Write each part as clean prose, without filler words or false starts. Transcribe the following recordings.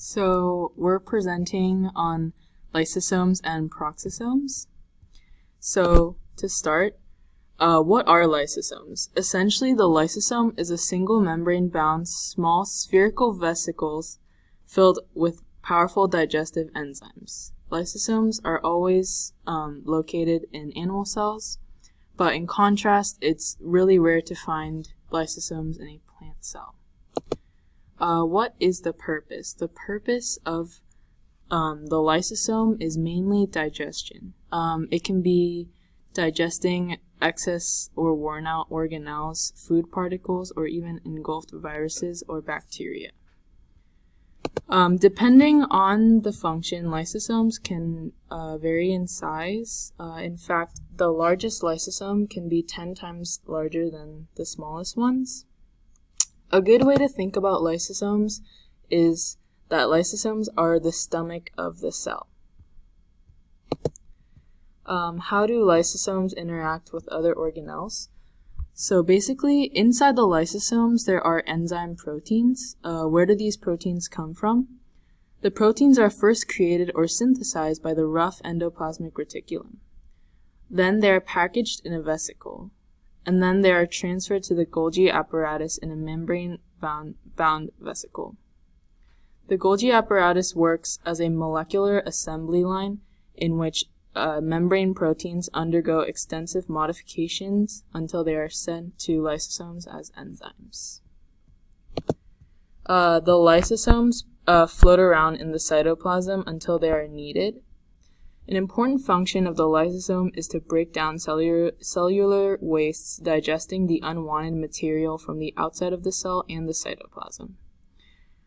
So we're presenting on lysosomes and peroxisomes. So to start, what are lysosomes? Essentially, the lysosome is a single membrane-bound small spherical vesicles filled with powerful digestive enzymes. Lysosomes are always located in animal cells, but in contrast, it's really rare to find lysosomes in a plant cell. What is the purpose? The purpose of the lysosome is mainly digestion. It can be digesting excess or worn out organelles, food particles, or even engulfed viruses or bacteria. Depending on the function, lysosomes can vary in size. In fact, the largest lysosome can be 10 times larger than the smallest ones. A good way to think about lysosomes is that lysosomes are the stomach of the cell. How do lysosomes interact with other organelles? So basically, inside the lysosomes, there are enzyme proteins. Where do these proteins come from? The proteins are first created or synthesized by the rough endoplasmic reticulum. Then they are packaged in a vesicle, and then they are transferred to the Golgi apparatus in a membrane-bound vesicle. The Golgi apparatus works as a molecular assembly line in which membrane proteins undergo extensive modifications until they are sent to lysosomes as enzymes. The lysosomes float around in the cytoplasm until they are needed. An important function of the lysosome is to break down cellular wastes, digesting the unwanted material from the outside of the cell and the cytoplasm.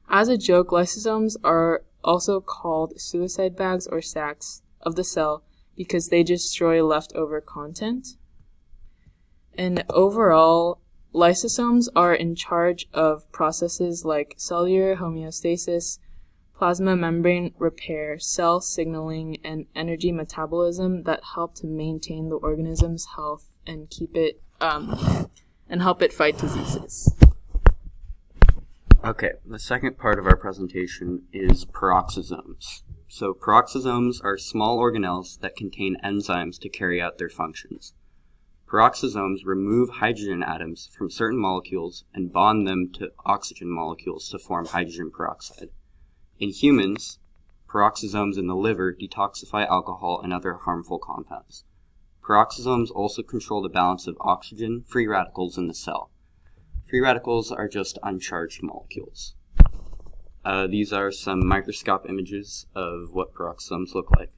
As a joke, lysosomes are also called suicide bags or sacs of the cell because they destroy leftover content. And overall, lysosomes are in charge of processes like cellular homeostasis, plasma membrane repair, cell signaling, and energy metabolism that help to maintain the organism's health and help it fight diseases. Okay, the second part of our presentation is peroxisomes. So peroxisomes are small organelles that contain enzymes to carry out their functions. Peroxisomes remove hydrogen atoms from certain molecules and bond them to oxygen molecules to form hydrogen peroxide. In humans, peroxisomes in the liver detoxify alcohol and other harmful compounds. Peroxisomes also control the balance of oxygen free radicals in the cell. Free radicals are just uncharged molecules. These are some microscope images of what peroxisomes look like.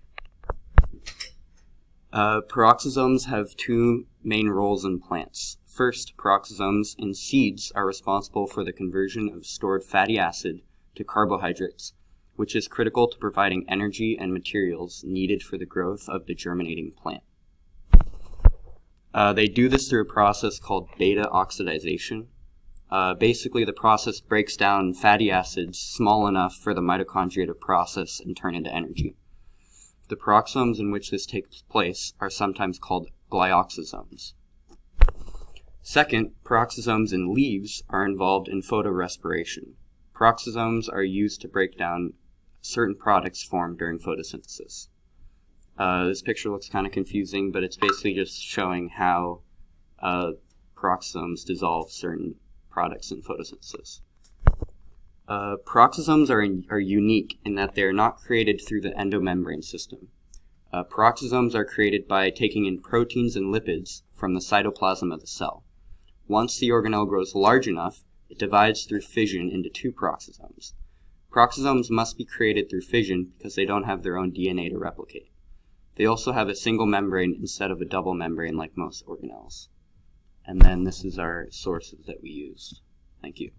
Peroxisomes have two main roles in plants. First, peroxisomes in seeds are responsible for the conversion of stored fatty acid to carbohydrates, which is critical to providing energy and materials needed for the growth of the germinating plant. They do this through a process called beta oxidization. Basically, the process breaks down fatty acids small enough for the mitochondria to process and turn into energy. The peroxisomes in which this takes place are sometimes called glyoxysomes. Second, peroxisomes in leaves are involved in photorespiration. Peroxisomes are used to break down certain products formed during photosynthesis. This picture looks kind of confusing, but it's basically just showing how peroxisomes dissolve certain products in photosynthesis. Peroxisomes are unique in that they are not created through the endomembrane system. Peroxisomes are created by taking in proteins and lipids from the cytoplasm of the cell. Once the organelle grows large enough, it divides through fission into two peroxisomes. Peroxisomes must be created through fission because they don't have their own DNA to replicate. They also have a single membrane instead of a double membrane like most organelles. And then this is our sources that we used. Thank you.